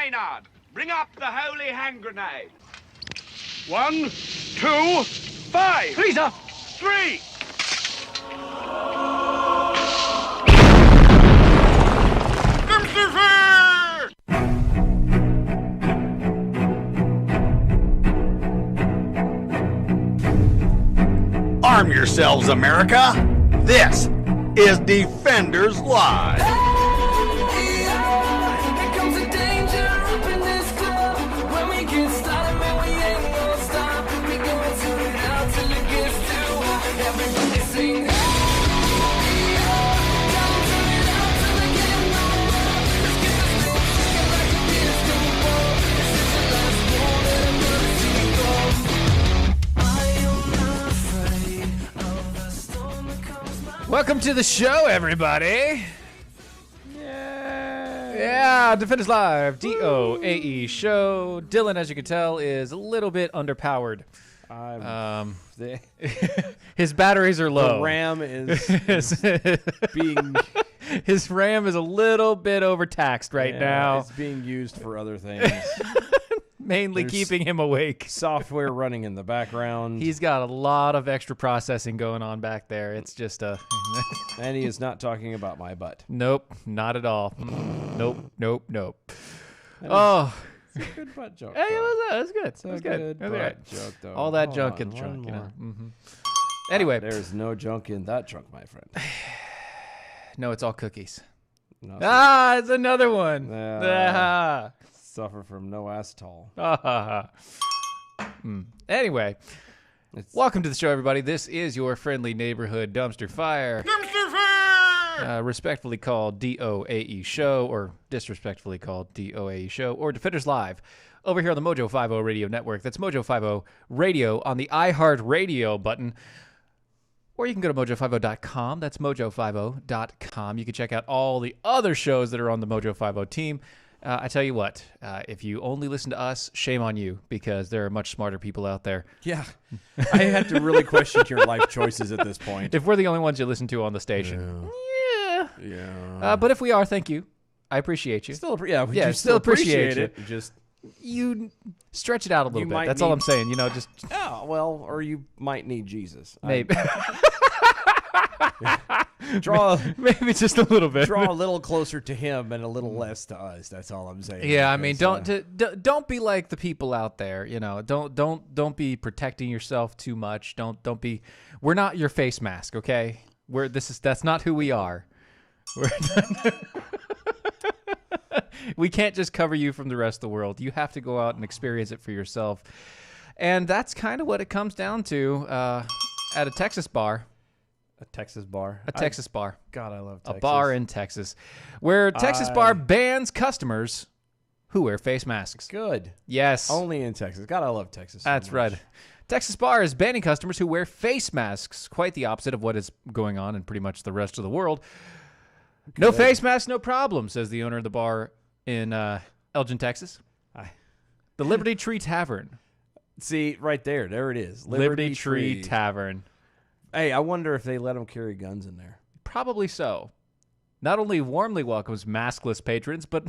Maynard, bring up the holy hand grenade. 1, 2, 5. Please, sir. 3. Arm yourselves, America. This is Defenders Live. Welcome to the show, everybody. Yeah, Defenders Live, DOAE show. Dylan, as you can tell, is a little bit underpowered. His batteries are low. The RAM is being... His RAM is a little bit overtaxed right now. It's being used for other things. Mainly keeping him awake. Software running in the background. He's got a lot of extra processing going on back there. It's just a... And he is not talking about my butt. Nope, not at all. Nope. It's a good butt joke. Hey, it was good. It's It was a good. good butt joke, though. All that Hold junk on, in the one trunk, you know. more. Anyway. There's no junk in that trunk, my friend. No, it's all cookies. No, It's another one. Suffer from no acetol. Anyway, welcome to the show, everybody. This is your friendly neighborhood dumpster fire. Respectfully called DOAE show, or disrespectfully called DOAE show, or Defenders Live, over here on the Mojo 50 Radio Network. That's Mojo 50 Radio on the iHeart Radio button. Or you can go to mojo50.com. That's mojo50.com. You can check out all the other shows that are on the Mojo 50 team. I tell you what, if you only listen to us, shame on you, because there are much smarter people out there. Yeah. I have to really question your life choices at this point. If we're the only ones you listen to on the station. Yeah. But if we are, thank you. I appreciate you. Still still appreciate it. Just you stretch it out a little bit. might That's all I'm saying. You know, just or you might need Jesus. maybe Draw maybe just a little bit. Draw a little closer to him and a little less to us. That's all I'm saying. Yeah, I mean, don't be like the people out there. You know, don't be protecting yourself too much. Don't be. We're not your face mask, okay? That's not who we are. We can't just cover you from the rest of the world. You have to go out and experience it for yourself. And that's kind of what it comes down to at a Texas bar. A Texas bar? Texas bar. God, I love Texas. A bar in Texas where Texas bar bans customers who wear face masks. Good. Yes. Only in Texas. God, I love Texas so That's much. right. Texas bar is banning customers who wear face masks. Quite the opposite of what is going on in pretty much the rest of the world. Good. No face mask, no problem, says the owner of the bar in Elgin, Texas. The Liberty Tree Tavern. See, right there. There it is. Liberty Tree Tavern. Hey, I wonder if they let them carry guns in there. Probably so. Not only warmly welcomes maskless patrons, but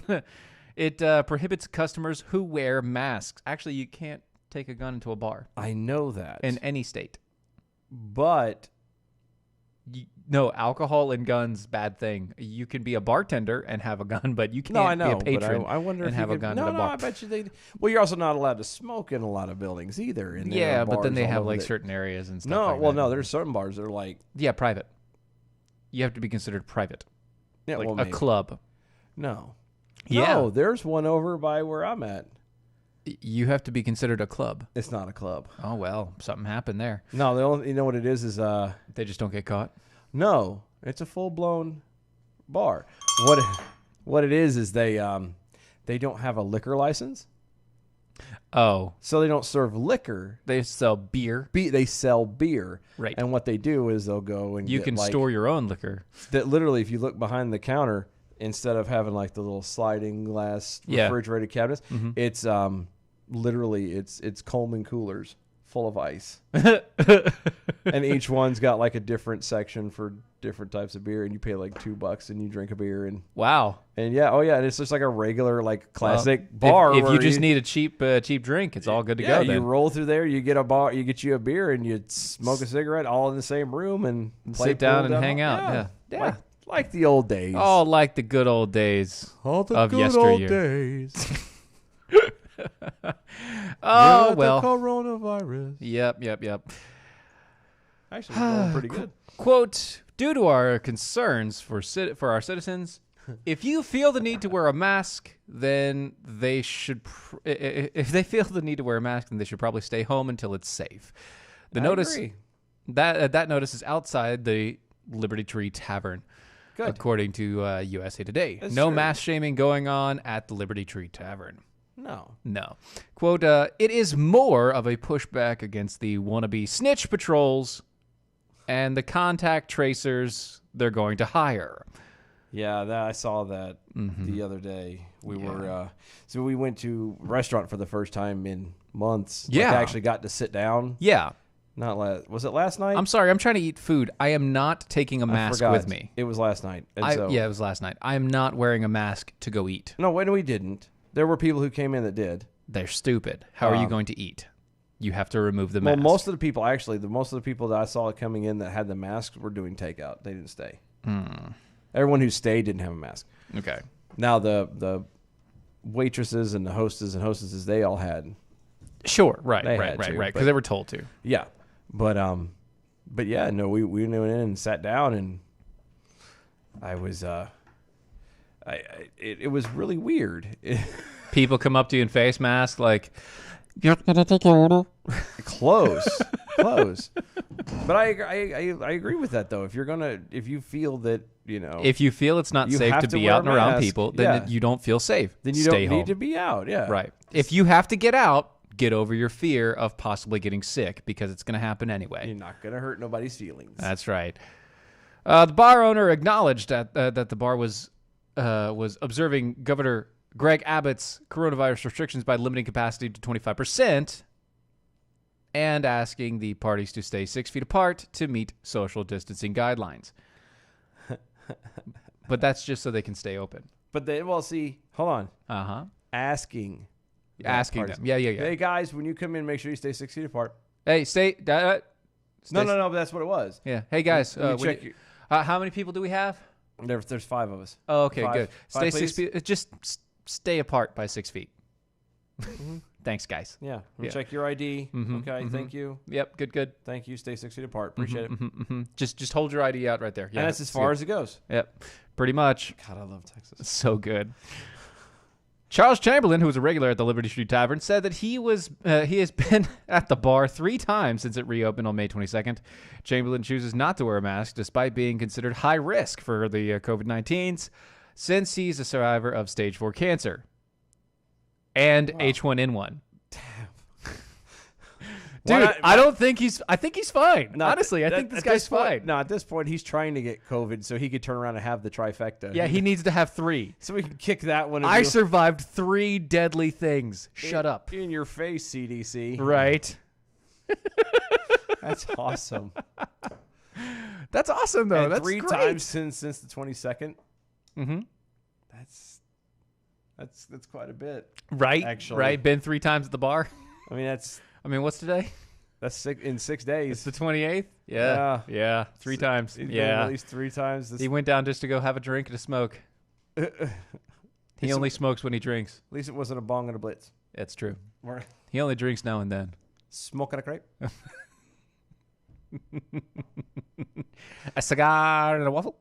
it prohibits customers who wear masks. Actually, you can't take a gun into a bar. I know that. In any state. But... No, alcohol and guns, bad thing. You can be a bartender and have a gun, but you can't be a patron but I wonder and if have you a gun at a bar. No, I bet you they... Well, you're also not allowed to smoke in a lot of buildings either. Yeah, but then they have like certain areas and stuff No, there's certain bars that are like... Yeah, private. You have to be considered private. Yeah, like well, a club. No. Yeah. No, there's one over by where I'm at. You have to be considered a club. It's not a club. Oh, well, something happened there. No, you know what it is they just don't get caught? No, it's a full-blown bar. What it is they don't have a liquor license. Oh. So they don't serve liquor. They sell beer. They sell beer. Right. And what they do is they'll go and you can store your own liquor. That literally, if you look behind the counter, instead of having like the little sliding glass refrigerated cabinets, it's literally it's Coleman coolers full of ice. And each one's got like a different section for different types of beer, and you pay like $2 and you drink a beer. And Wow. and and it's just like a regular like classic bar. If where you just need a cheap drink, it's all good to go. You Then roll through there, you get you a beer, and you smoke a cigarette all in the same room and play sit down pool and hang out. Yeah. Like the old days. Oh, like the good old days all the of good yesteryear. old days. Oh, Yeah, well. the coronavirus. Yep. Actually, it's going pretty good. Quote, due to our concerns for our citizens, if you feel the need to wear a mask, then they should if they feel the need to wear a mask, then they should probably stay home until it's safe. The notice agree. that notice is outside the Liberty Tree Tavern. Good. According to USA Today. That's No true. mask shaming going on at the Liberty Tree Tavern. No. Quote, it is more of a pushback against the wannabe snitch patrols and the contact tracers they're going to hire. Yeah, I saw that the other day. We went to a restaurant for the first time in months. Yeah. Like, I actually got to sit down. Yeah. Was it last night? I'm sorry. I'm trying to eat food. I am not taking a mask forgot. with me. It was last night. And Yeah, it was last night. I am not wearing a mask to go eat. No, when we didn't. There were people who came in that did. They're stupid. How are you going to eat? You have to remove the mask. Well, most of the people that I saw coming in that had the masks were doing takeout. They didn't stay. Everyone who stayed didn't have a mask. Okay. Now the waitresses and the hostesses, they all had. Sure. Right. They Right. had Right. to, Right. but- Because they were told to. Yeah, but yeah, no, we went in and sat down, and I was it was really weird. People come up to you in face mask like, you're gonna take your order. Close. But I agree with that though. If you feel that If you feel it's not You safe have to to be wear out a and around mask, people, then you don't feel safe. then you Stay don't home. need to be out. Yeah, Right. If you have to get out, get over your fear of possibly getting sick because it's going to happen anyway. You're not gonna hurt nobody's feelings. That's right. The bar owner acknowledged that the bar was observing Governor Greg Abbott's coronavirus restrictions by limiting capacity to 25% and asking the parties to stay 6 feet apart to meet social distancing guidelines. But that's just so they can stay open. But then, see, hold on. Asking Asking parties. them. Yeah. Hey guys, when you come in, make sure you stay 6 feet apart. Hey, stay. No, but that's what it was. Yeah. Hey guys, When you check how many people do we have? There's 5 of us. Oh, okay, Five. good. Stay 6 please. feet. Just stay apart by 6 feet. Thanks, guys. Yeah. Yeah. Check your ID. Okay. Thank you. Yep. Good. Thank you. Stay 6 feet apart. Appreciate it. Just hold your ID out right there. Yeah, And that's as far as it goes. Yep. Pretty much. God, I love Texas. So good. Charles Chamberlain, who was a regular at the Liberty Street Tavern, said that he has been at the bar 3 times since it reopened on May 22nd. Chamberlain chooses not to wear a mask despite being considered high risk for the COVID-19s since he's a survivor of stage 4 cancer and H1N1. Dude, I think he's fine. Honestly, I think this guy's fine. No, at this point, he's trying to get COVID so he could turn around and have the trifecta. Yeah, he needs to have 3. So we can kick that one. I survived 3 deadly things. Shut up. In your face, CDC. Right. That's awesome. That's awesome, though. And That's 3 great. times since the 22nd. Mm-hmm. That's quite a bit. Right. Actually. Right. Been 3 times at the bar. I mean, What's today? that's in 6 days. It's the 28th. Yeah. 3 times. He's been Yeah. at least 3 times. He went down just to go have a drink and a smoke. He only smokes when he drinks. At least it wasn't a bong and a blitz. That's true. We're He only drinks now and then. smoking a crepe. A cigar and a waffle.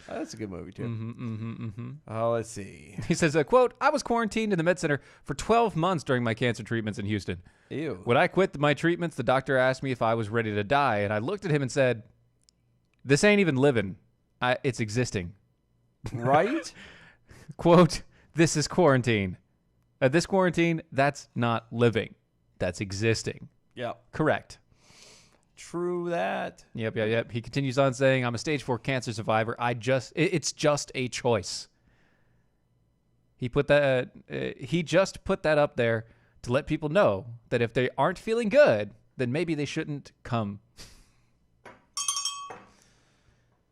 That's a good movie too. Mm-hmm. Oh, let's see. He says, quote, I was quarantined in the med center for 12 months during my cancer treatments in Houston. Ew. When I quit my treatments, the doctor asked me if I was ready to die, and I looked at him and said, this ain't even living. It's existing. Right? Quote, this is quarantine. This quarantine, that's not living. That's existing. Yep. Correct. True that. Yep. He continues on saying, I'm a stage 4 cancer survivor. It's just a choice. He just put that up there to let people know that if they aren't feeling good, then maybe they shouldn't come.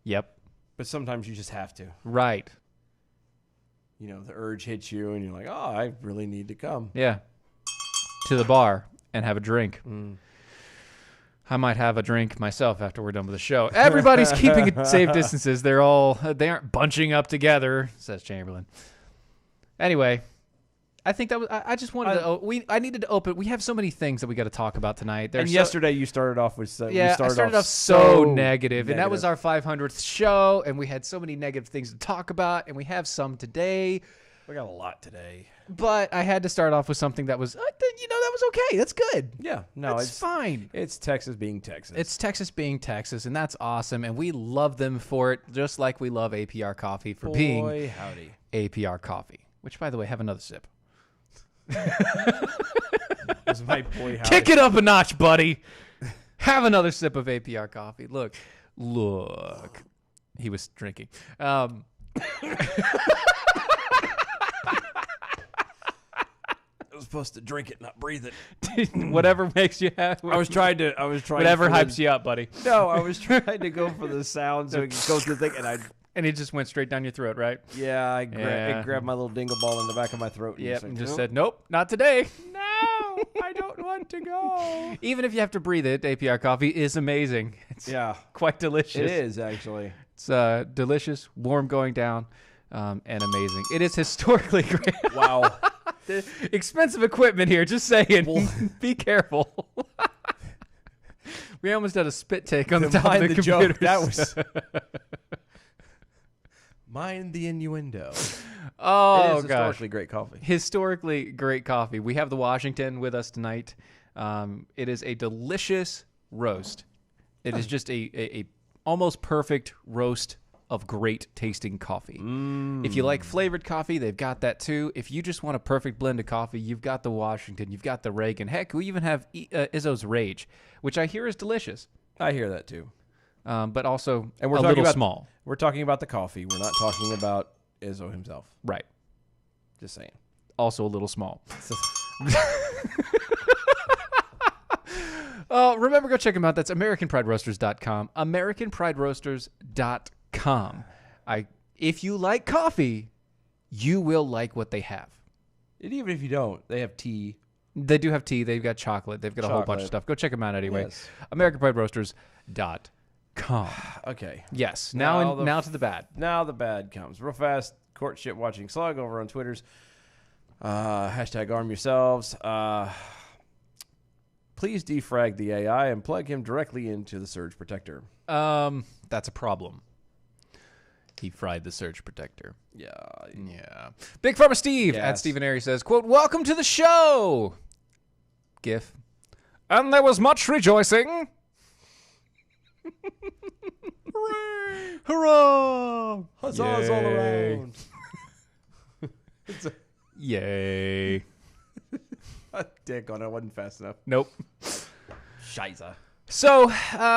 Yep. But sometimes you just have to. Right. You know, the urge hits you and you're like, oh, I really need to come. Yeah. To the bar and have a drink. I might have a drink myself after we're done with the show. Everybody's keeping safe distances. They aren't bunching up together, says Chamberlain. Anyway, I think that was. I just wanted to. I needed to open. We have so many things that we got to talk about tonight. And yesterday you started off with. I started off so negative, and that was our 500th show, and we had so many negative things to talk about, and we have some today. We got a lot today. But I had to start off with something that was, that was okay. That's good. Yeah, no, it's fine. It's Texas being Texas. It's Texas being Texas, and that's awesome. And we love them for it, just like we love APR Coffee for being howdy. APR Coffee. Which, by the way, have another sip. That's my boy howdy. Kick it up a notch, buddy. Have another sip of APR Coffee. Look. He was drinking. I was supposed to drink it, not breathe it. Whatever makes you happy. I was trying. Whatever hypes you up, buddy. No, I was trying to go for the sound so it could go through the thing, and it just went straight down your throat, right? Yeah, it grabbed my little dingle ball in the back of my throat. And just said, nope, not today. No, I don't want to go. Even if you have to breathe it, APR Coffee is amazing. It's quite delicious. It is, actually. It's delicious, warm going down, and amazing. It is historically great. Wow. The expensive equipment here, just saying. Be careful. We almost had a spit take on the top of the computer. That was... Mind the innuendo. Oh, it is historically great coffee. Historically great coffee. We have the Washington with us tonight. It is a delicious roast. It is just a almost perfect roast of great tasting coffee. If you like flavored coffee, they've got that too. If you just want a perfect blend of coffee, you've got the Washington, you've got the Reagan. Heck, we even have Izzo's Rage, which I hear is delicious. I hear that too. But also and we're a talking little about, small. We're talking about the coffee. We're not talking about Izzo himself. Right. Just saying. Also a little small. Remember, go check them out. That's AmericanPrideRoasters.com. AmericanPrideRoasters.com. If you like coffee, you will like what they have. And even if you don't, they have tea. They do have tea. They've got chocolate. They've got a whole bunch of stuff. Go check them out anyway. Yes. AmericanPrideRoasters.com. Okay. Yes. Now to the bad. Now the bad comes. Real fast. Courtship watching slug over on Twitter's. Hashtag arm yourselves. Please defrag the AI and plug him directly into the surge protector. That's a problem. He fried the surge protector. Yeah. Big Pharma Steve Yes. at Stephen Airy says, quote, "Welcome to the show." GIF. And there was much rejoicing. Hooray! Hurrah! Huzzahs all around. Yay. Dick on it. Wasn't fast enough. Nope. Scheiße. So,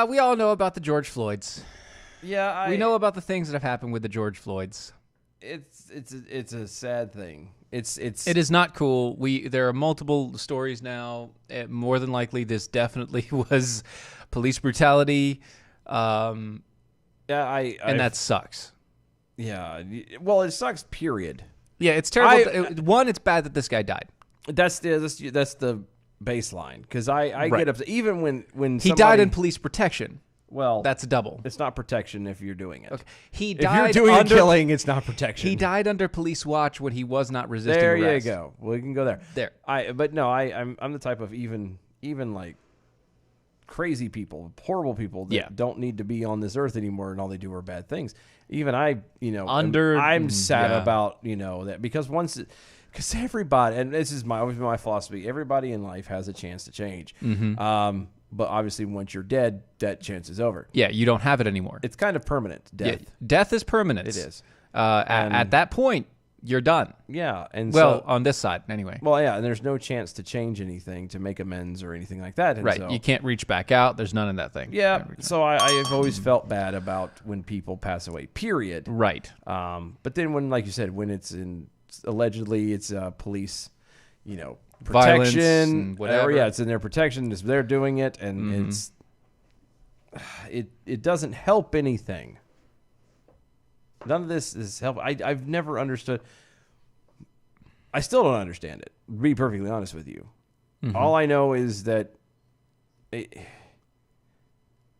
we all know about the George Floyds. Yeah, we know about the things that have happened with the George Floyds. It's a sad thing. It is not cool. There are multiple stories now. More than likely, this definitely was police brutality. And that sucks. Yeah. Well, it sucks. Period. Yeah, it's terrible. One, it's bad that this guy died. That's the baseline, because I get upset even when he died in police protection. Well, that's a double. It's not protection if you're doing it. Okay. If you're doing a killing, it's not protection. He died under police watch when he was not resisting there arrest. You go. We can go there. But no, I'm the type of even like crazy people, horrible people that don't need to be on this earth anymore, and all they do are bad things. Even I'm sad about that, because because everybody, and this is always my philosophy, everybody in life has a chance to change. Mm-hmm. But obviously, once you're dead, that chance is over. Yeah, you don't have it anymore. It's kind of permanent. Death. Yeah, death is permanent. It is. At that point, you're done. Yeah, and on this side anyway. Well, yeah, and there's no chance to change anything, to make amends or anything like that. And right, you can't reach back out. There's none of that thing. Yeah, so I've always felt bad about when people pass away. Period. Right. But then when, like you said, when it's allegedly it's police, violence protection, and whatever. Yeah, it's in their protection. They're doing it, and it doesn't help anything. None of this is help. I've never understood. I still don't understand it. To be perfectly honest with you, all I know is that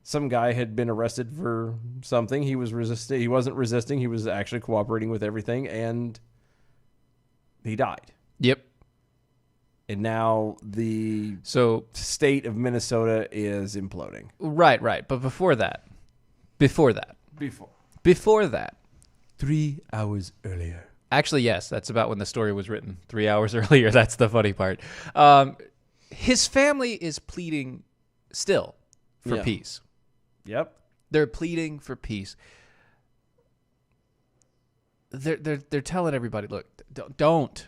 some guy had been arrested for something. He was resisting. He wasn't resisting. He was actually cooperating with everything, and he died. Yep. And now the state of Minnesota is imploding. Right. But before that, 3 hours earlier. Actually, yes, that's about when the story was written. 3 hours earlier. That's the funny part. His family is pleading still for peace. Yep. They're pleading for peace. They're telling everybody, look, don't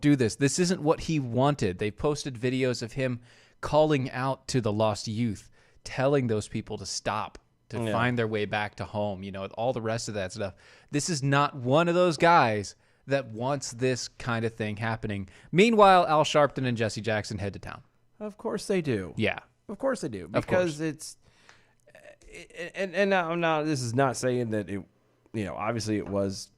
do this. This isn't what he wanted. They posted videos of him calling out to the lost youth, telling those people to stop, to find their way back to home, all the rest of that stuff. This is not one of those guys that wants this kind of thing happening. Meanwhile, Al Sharpton and Jesse Jackson head to town. Of course they do. Yeah. Of course they do. Because it's... And now this is not saying that it, obviously it was,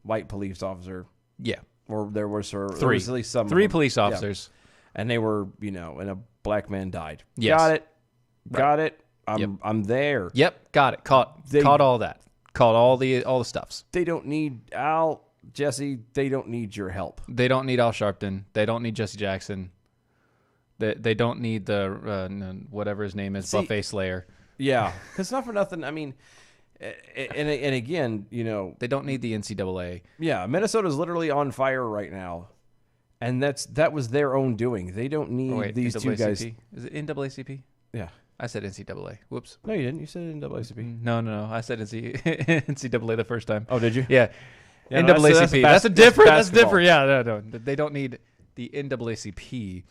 white police officer. Yeah. Or there was three. There was at least some. 3 police officers. Yeah. And they were, and a black man died. Yes. Got it. Right. Got it. I'm there. Yep. Got it. Caught all that. Caught all the stuffs. They don't need Jesse. They don't need your help. They don't need Al Sharpton. They don't need Jesse Jackson. They don't need the whatever his name is, Buffet Slayer. Yeah, because not for nothing. I mean, and again, they don't need the NCAA. Yeah, Minnesota's literally on fire right now, and that was their own doing. They don't need these two guys. Is it NAACP? Yeah, I said NCAA. Whoops. No, you didn't. You said NAACP. No. I said NCAA the first time. Oh, did you? Yeah. Yeah, NAACP. That's different. That's different. Yeah, no. They don't need the NAACP.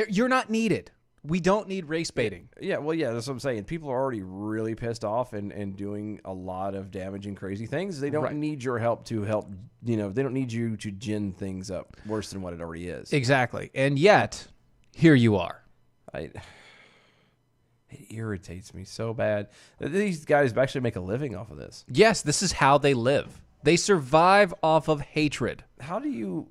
You're not needed. We don't need race baiting. Yeah, well, yeah, that's what I'm saying. People are already really pissed off and doing a lot of damaging, crazy things. They don't need your help to help. They don't need you to gin things up worse than what it already is. Exactly. And yet, here you are. It irritates me so bad. These guys actually make a living off of this. Yes, this is how they live. They survive off of hatred. How do you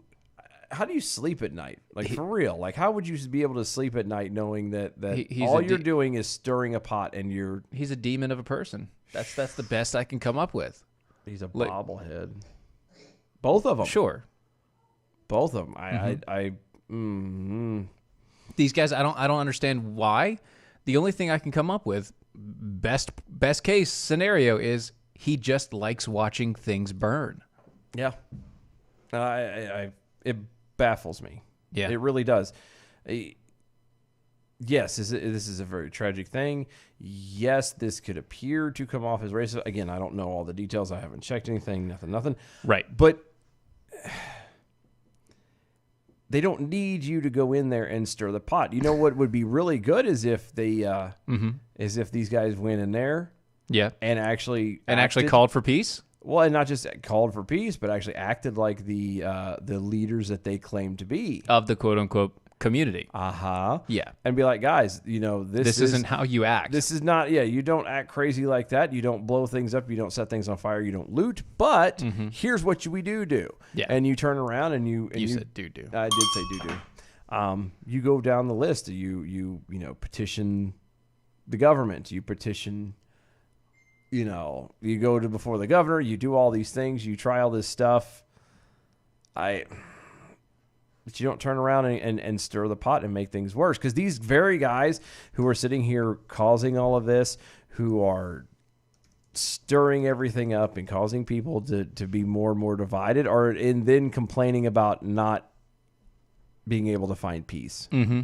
sleep at night? Like, for real? Like, how would you be able to sleep at night knowing that all you're doing is stirring a pot and you're... He's a demon of a person. That's the best I can come up with. He's a bobblehead. Both of them. Sure. Both of them. These guys, I don't understand why. The only thing I can come up with, best case scenario, is he just likes watching things burn. Yeah. It baffles me. Yeah, it really does. Yes, this is a very tragic thing. Yes, this could appear to come off as racist. Again, I don't know all the details. I haven't checked anything. Nothing. Right. But they don't need you to go in there and stir the pot. You know what would be really good is if they, is if these guys went in there, and actually called for peace. Well, and not just called for peace, but actually acted like the leaders that they claim to be of the quote unquote community. Yeah, and be like, guys, this isn't how you act. This is not. Yeah, you don't act crazy like that. You don't blow things up. You don't set things on fire. You don't loot. But here's what we do. Yeah, and you turn around and you said do. I did say do. You go down the list. You petition the government. You petition. You go to before the governor, you do all these things, you try all this stuff. But you don't turn around and stir the pot and make things worse. Because these very guys who are sitting here causing all of this, who are stirring everything up and causing people to be more and more divided, and then complaining about not being able to find peace. Mm-hmm.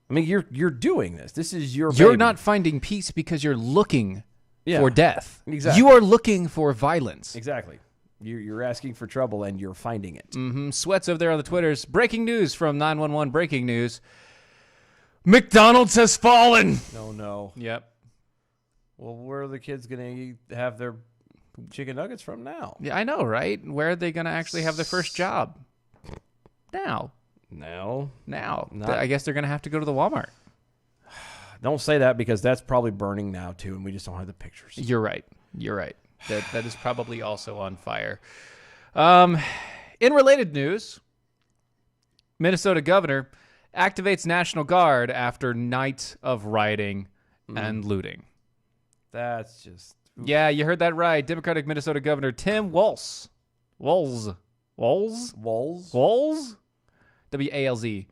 I mean, you're doing this. This is your You're baby. not finding peace because you're looking Yeah, for death. Exactly. You are looking for violence. Exactly. You're asking for trouble and you're finding it. Mm-hmm. Sweats over there on the Twitters. Breaking news from 911 Breaking News. McDonald's has fallen. No. Yep. Well, where are the kids going to have their chicken nuggets from now? Yeah, I know, right? Where are they going to actually have their first job? Now. Not- I guess they're going to have to go to the Walmart. Don't say that because that's probably burning now too, and we just don't have the pictures. You're right. That is probably also on fire. In related news, Minnesota governor activates National Guard after night of rioting and looting. That's just... Yeah, you heard that right. Democratic Minnesota Governor Tim Walz. W-A-L-Z.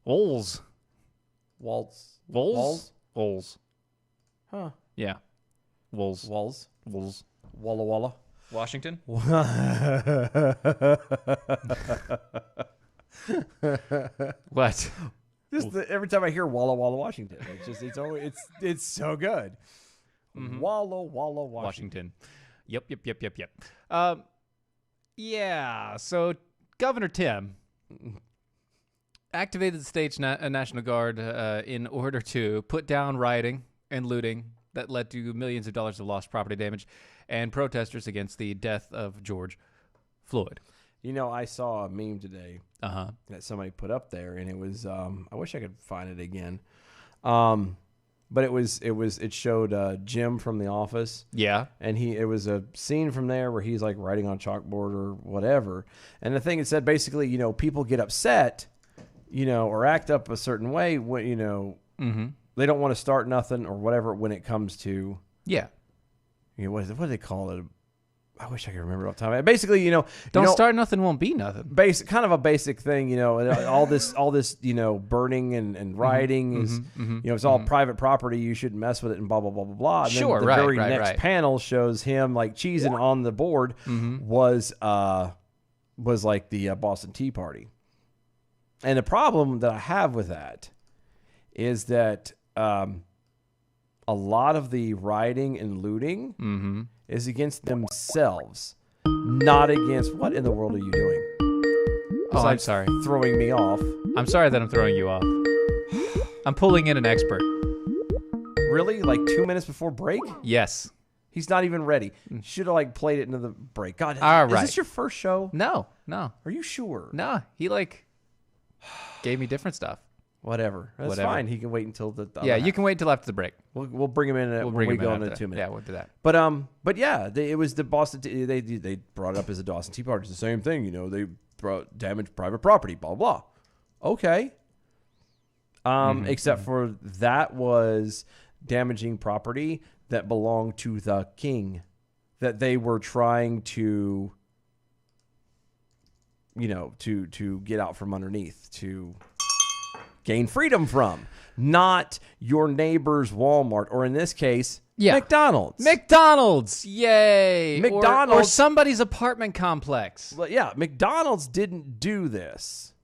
Walz. Huh. Yeah. Walz. Walla Walla. Washington? What? Every time I hear Walla Walla, Washington, it's so good. Walla Walla, Washington. Yep. Yeah, so Governor Tim activated the state's National Guard in order to put down rioting and looting that led to millions of dollars of lost property damage and protesters against the death of George Floyd. You know, I saw a meme today that somebody put up there, and it was I wish I could find it again. But it showed Jim from The Office. Yeah. And it was a scene from there where he's like writing on chalkboard or whatever. And the thing it said basically, you know, people get upset, you know, or act up a certain way when, you know, they don't want to start nothing or whatever when it comes to, you know, what do they call it? I wish I could remember off the top. Basically, you know, don't start nothing, won't be nothing. Kind of a basic thing, you know. all this, you know, burning and rioting is, you know, it's all private property. You shouldn't mess with it, and blah blah blah blah blah. And sure, then the very next panel shows him like cheesing on the board was like the Boston Tea Party. And the problem that I have with that is that a lot of the rioting and looting is against themselves, not against... What in the world are you doing? Oh, I'm sorry. Throwing me off. I'm sorry that I'm throwing you off. I'm pulling in an expert. Really? Like 2 minutes before break? Yes. He's not even ready. Should have like played it into the break. God, all is right. this your first show? No. Are you sure? No, he like gave me different stuff. Whatever. That's fine. He can wait until the you can wait until after the break. We'll bring him in when we go into 2 minutes. Yeah, we'll do that. But yeah, it was the Boston. They brought it up as a Boston Tea Party. It's the same thing, you know. They damaged private property. Blah blah. Okay. Except for that was damaging property that belonged to the king, that they were trying to, you know, to get out from underneath, to gain freedom from, not your neighbor's Walmart, or in this case, McDonald's. McDonald's, yay! McDonald's, or somebody's apartment complex. Well, yeah, McDonald's didn't do this.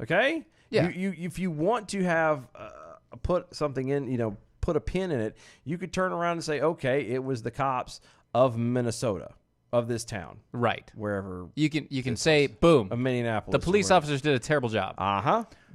Okay, yeah. You if you want to have put something in, you know, put a pin in it, you could turn around and say, okay, it was the cops of Minnesota, of this town, right? Wherever you can say, boom, of Minneapolis. The police officers did a terrible job.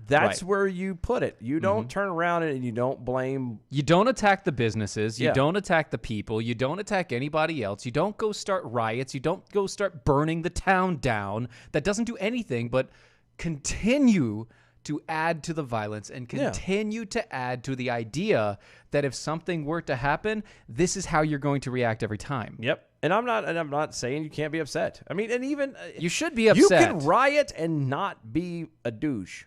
That's where you put it. You don't turn around and you don't blame. You don't attack the businesses. You don't attack the people. You don't attack anybody else. You don't go start riots. You don't go start burning the town down. That doesn't do anything but continue to add to the violence and continue to add to the idea that if something were to happen, this is how you're going to react every time. Yep. And I'm not saying you can't be upset. I mean, and even you should be upset. You can riot and not be a douche.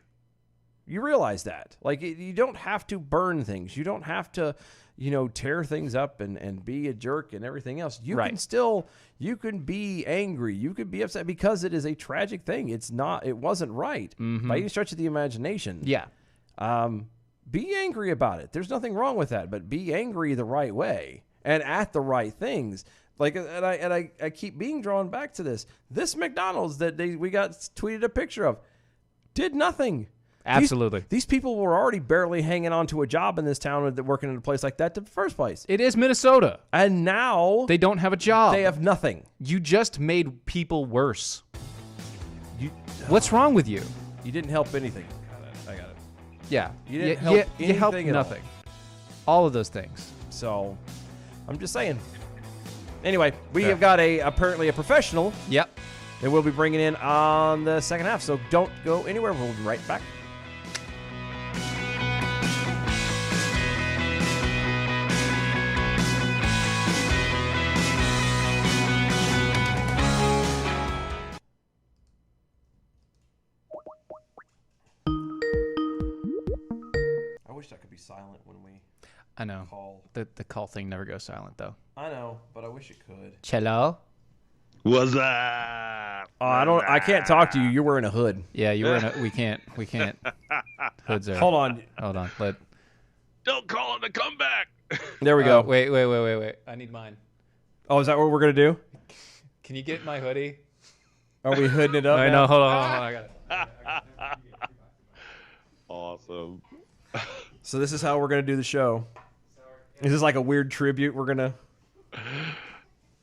You realize that. Like, you don't have to burn things. You don't have to, you know, tear things up and be a jerk and everything else. You can still, you can be angry. You can be upset because it is a tragic thing. It wasn't right by any stretch of the imagination. Yeah. Be angry about it. There's nothing wrong with that, but be angry the right way and at the right things. Like, and I keep being drawn back to this. This McDonald's that we got tweeted a picture of did nothing. Absolutely. These people were already barely hanging on to a job in this town working in a place like that in the first place. It is Minnesota. And now they don't have a job. They have nothing. You just made people worse. What's wrong with you? You didn't help anything. I got it. Yeah. You didn't help anything. You helped nothing. All of those things. So, I'm just saying. Anyway, we have got apparently a professional. Yep. that we'll be bringing in on the second half. So don't go anywhere. We'll be right back. I wish that could be silent when we I know. call. The call thing never goes silent, though. I know, but I wish it could. Cello? What's up? Oh, I can't talk to you. You're wearing a hood. Yeah, you were in a... We can't. Hoods are... Hold on. Hold on. Don't call it a comeback. There we go. Wait. I need mine. Oh, is that what we're going to do? Can you get my hoodie? Are we hooding it up? I now? know. Hold on. I got it. Awesome. So this is how we're going to do the show. Is this like a weird tribute we're going to...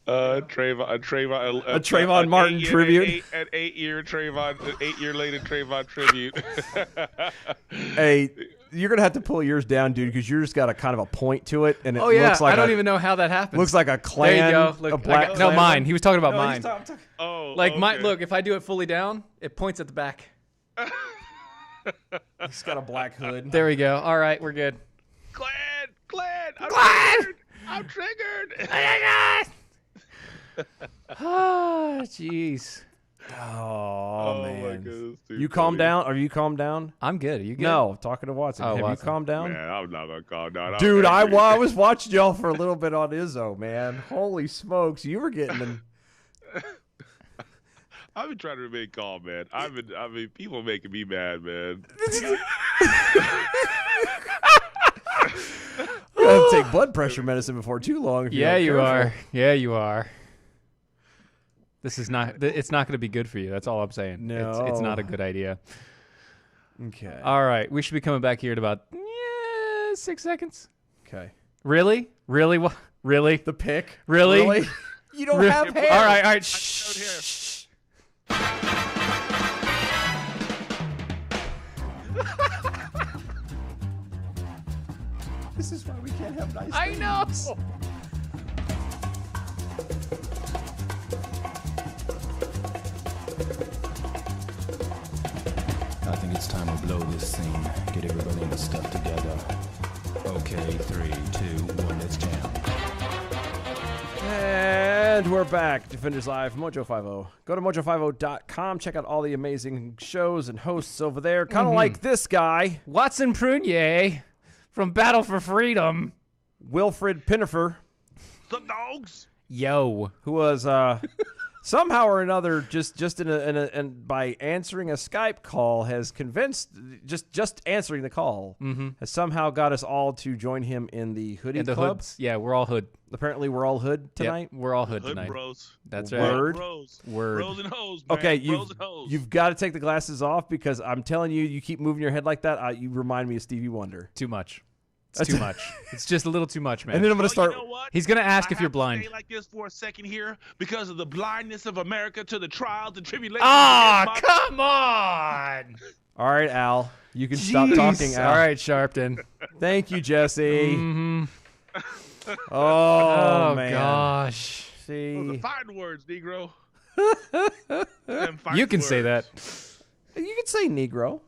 Trayvon Martin tribute. An 8-year later Trayvon tribute. Hey, you're going to have to pull yours down, dude, because yours got a kind of a point to it. And it Oh, yeah. looks like I don't even know how that happens. Looks like a clan. There you go. Look, a black no, clan mine. one. He was talking about No, mine. he's talking- Oh, Like, okay. mine. Look, if I do it fully down, it points at the back. He's got a black hood. There we go. All right, we're good. Glenn, I'm triggered. Oh, jeez. Oh, my man. goodness, You calm down? Are you calmed down? I'm good. Are you good? No, talking to Watson. Oh, Have Watson. you calmed down? Man, I'm not gonna calm down. I'm Dude, I angry. was watching y'all for a little bit on Izzo, man. Holy smokes, you were getting them. I've been trying to remain calm, man. I mean, people making me mad, man. You're gonna have to take blood pressure medicine before too long. If Yeah, you're you not are. Yeah, you are. This is not. It's not going to be good for you. That's all I'm saying. No. It's not a good idea. careful. Okay. All right, we should be coming back here in about 6 seconds. Okay. Really? Really? What? Really? The pick. Really? You don't Re- have hair. All right. Hair. Shh. This is why we can't have nice I things. know. I think it's time to blow this scene. Get everybody in the stuff together. Okay, 3, 2, 1, let's jam. And we're back. Defenders Live, Mojo50. Go to mojo50.com. Check out all the amazing shows and hosts over there. Kind of like this guy, Watson Prunier from Battle for Freedom. Wilfred Pinnifer, Some dogs. Yo. who was somehow or another just and by answering a Skype call has convinced just answering the call has somehow got us all to join him in the hoodie And the club. hoods. Yeah, we're all hood. Apparently, we're all hood tonight. Yep, we're all hood Hood tonight. bros. That's Word. right. Bros. Word. Bros and hoes, man. Okay, Bros and hoes. you've got to take the glasses off because I'm telling you, you keep moving your head like that. You remind me of Stevie Wonder. Too much. It's too much. It's just a little too much, man. And then I'm gonna start. You know what? He's gonna ask I if you're have to blind. Stay like this for a second here because of the blindness of America to the trials and tribulations. Ah, against my- come on! All right, Al, you can stop Jeez. talking. Al. All right, Sharpton. Thank you, Jesse. Mm-hmm. Oh, man. gosh. Those are See, fighting words, Negro. You can say that. you can say Negro.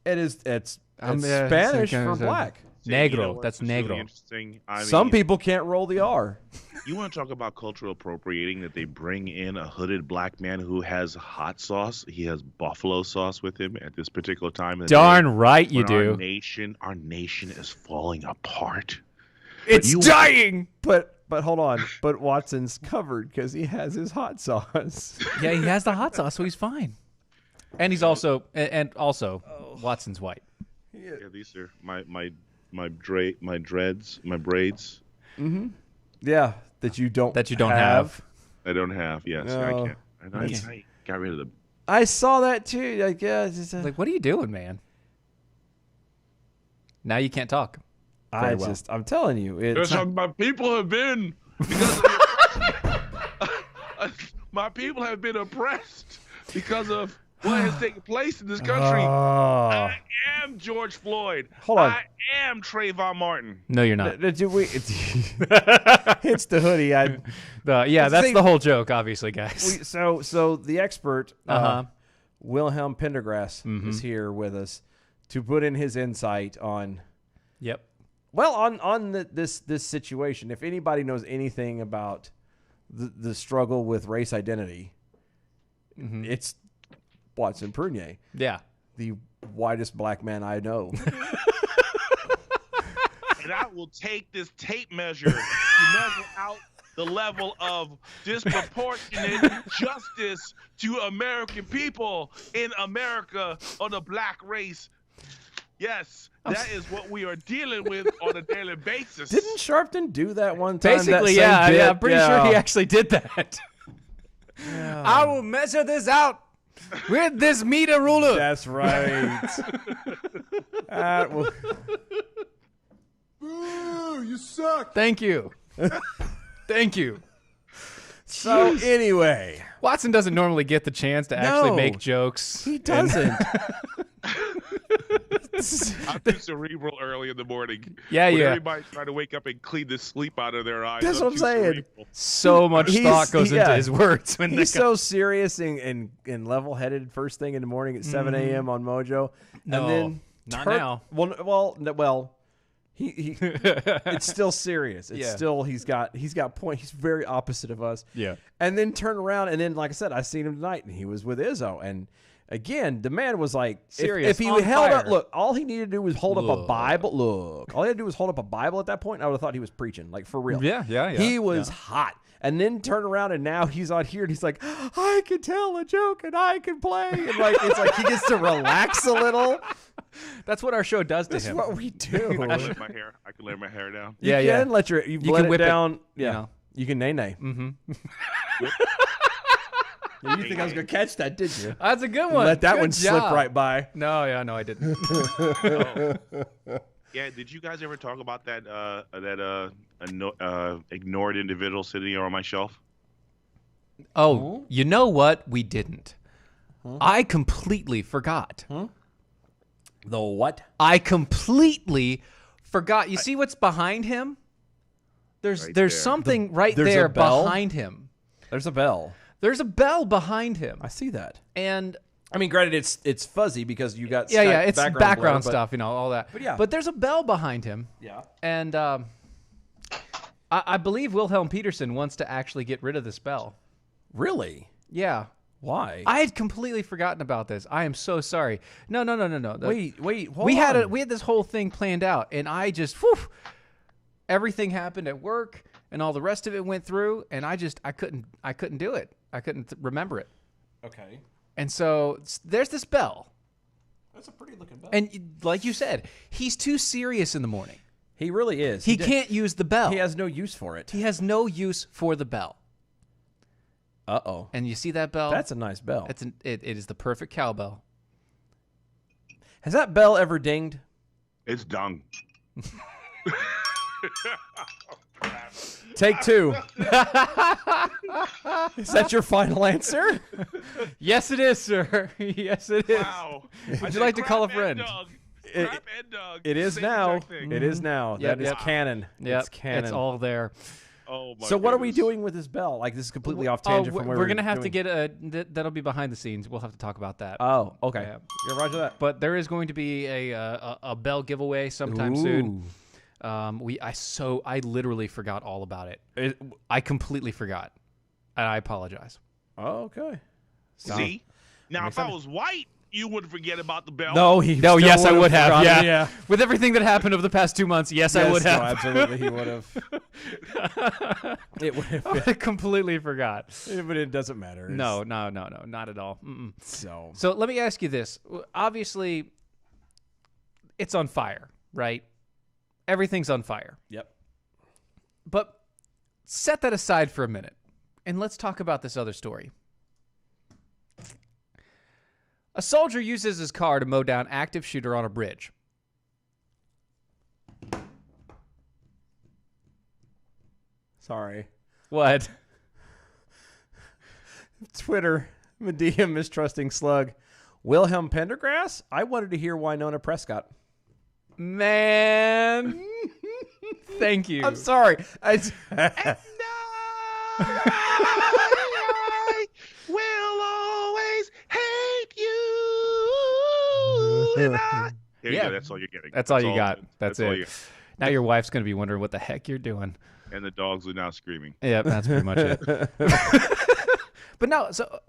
It's I'm- Spanish it's for okay. black. Negro. That's Really negro. interesting. I mean, Some people can't roll the R. You want to talk about cultural appropriating that they bring in a hooded black man who has hot sauce. He has buffalo sauce with him at this particular time. in the Darn day right you when do. Our nation is falling apart. It's you- dying. But hold on. But Watson's covered because he has his hot sauce. Yeah, he has the hot sauce, so he's fine. And he's also Watson's white. Yeah, these are my dreads, my braids. Yeah, that you don't have. I don't have. Yes, I No. can't. I got rid of the. I saw that too. Like, yeah, it's just, Like, what are you doing, man? Now you can't talk. Very well. I'm telling you, it's My people have been because of the my people have been oppressed because of what has taken place in this country. Oh. I am George Floyd. Hold on. I am Trayvon Martin. No, you're not. It's the hoodie. That's the whole joke, obviously, guys. So the expert, Wilhelm Pendergrass, is here with us to put in his insight on. Yep. Well, on this situation, if anybody knows anything about the struggle with race identity, it's Watson Prunier. Yeah. The whitest black man I know. And I will take this tape measure to measure out the level of disproportionate justice to American people in America or the black race. Yes, that is what we are dealing with on a daily basis. Didn't Sharpton do that one time? Basically, yeah. I'm pretty sure he actually did that. Yeah. I will measure this out with this meter ruler. That's right. Boo, you suck. Thank you. Thank you. So anyway, Watson doesn't normally get the chance to actually make jokes. He doesn't. I'm too cerebral early in the morning. Yeah, when yeah. Everybody's trying to wake up and clean the sleep out of their eyes. That's what I'm saying. Cerebral. So much thought goes into his words when he's so serious and level-headed first thing in the morning at 7 a.m. on Mojo. No, and then not now. Well, he it's still serious. It's still he's got point. He's very opposite of us. Yeah. And then turn around and then, like I said, I seen him tonight and he was with Izzo and. Again, the man was like, serious. If he on held fire. up, look, all he needed to do was hold up a Bible. Look, all he had to do was hold up a Bible at that point. I would have thought he was preaching, like for real. Yeah. He was hot. And then turn around and now he's on here and he's like, I can tell a joke and I can play. And like, it's like he gets to relax a little. That's what our show does to him. That's what we do. I can let my hair down. You can let you You let can it whip it, down. you Yeah. know. You can nay-nay. Mm-hmm. You think I was going to catch that, did you? That's a good one. Let that Good one slip job. right by. No, I didn't. Yeah, did you guys ever talk about that ignored individual sitting on my shelf? Oh, you know what? We didn't. I completely forgot. The what? I completely forgot. You see what's behind him? There's there. something there's there a bell? behind him. There's a bell. There's a bell behind him. I see that. And I mean, granted, it's fuzzy because you got it's background blur, but- stuff, all that. But yeah. But there's a bell behind him. Yeah. And I believe Wilhelm Peterson wants to actually get rid of this bell. Really? Yeah. Why? I had completely forgotten about this. I am so sorry. No. Wait. Hold We on. had this whole thing planned out, and I just everything happened at work, and all the rest of it went through, and I couldn't do it. I couldn't remember it. Okay. And so there's this bell, That's a pretty looking bell. and like you said, he's too serious in the morning. He really is. He can't use the bell. He has no use for it. He has no use for the bell. Uh-oh. And you see that bell? That's a nice bell. It is the perfect cowbell. Has that bell ever dinged? It's dung. Take two. Is that your final answer? Yes, it is, sir. Yes, it is. Wow. Would you like to call a friend? Crap and dog. It is Same now. exact thing. It is now. Yep, That is yep. canon. Yep, It's canon. it's all there. Oh my So what are we goodness. doing with this bell? Like, this is completely off tangent from where we're gonna have to doing- get that'll be behind the scenes. We'll have to talk about that. Oh, okay. Yeah. Yeah, roger that. But there is going to be a bell giveaway sometime soon. I literally forgot all about it. I completely forgot, and I apologize. Oh, okay. See? Now, if I was white, you wouldn't forget about the bell. No, Yes, I would have. forgotten, Yeah. With everything that happened over the past 2 months, yes, I would No, have. absolutely, he would have. It would have. I completely forgot. But it doesn't matter. No, not at all. Mm-mm. So So let me ask you this. Obviously, it's on fire, right? Everything's on fire. Yep. But set that aside for a minute, and let's talk about this other story. A soldier uses his car to mow down active shooter on a bridge. Sorry. What? Twitter, Medea mistrusting slug. Wilhelm Pendergrass. I wanted to hear Winona Prescott. Man, thank you. I'm sorry. I will always hate you. There you go. That's all you're getting. That's all you got. That's all it. you- Now your wife's going to be wondering what the heck you're doing. And the dogs are now screaming. Yeah, that's pretty much it. But no, so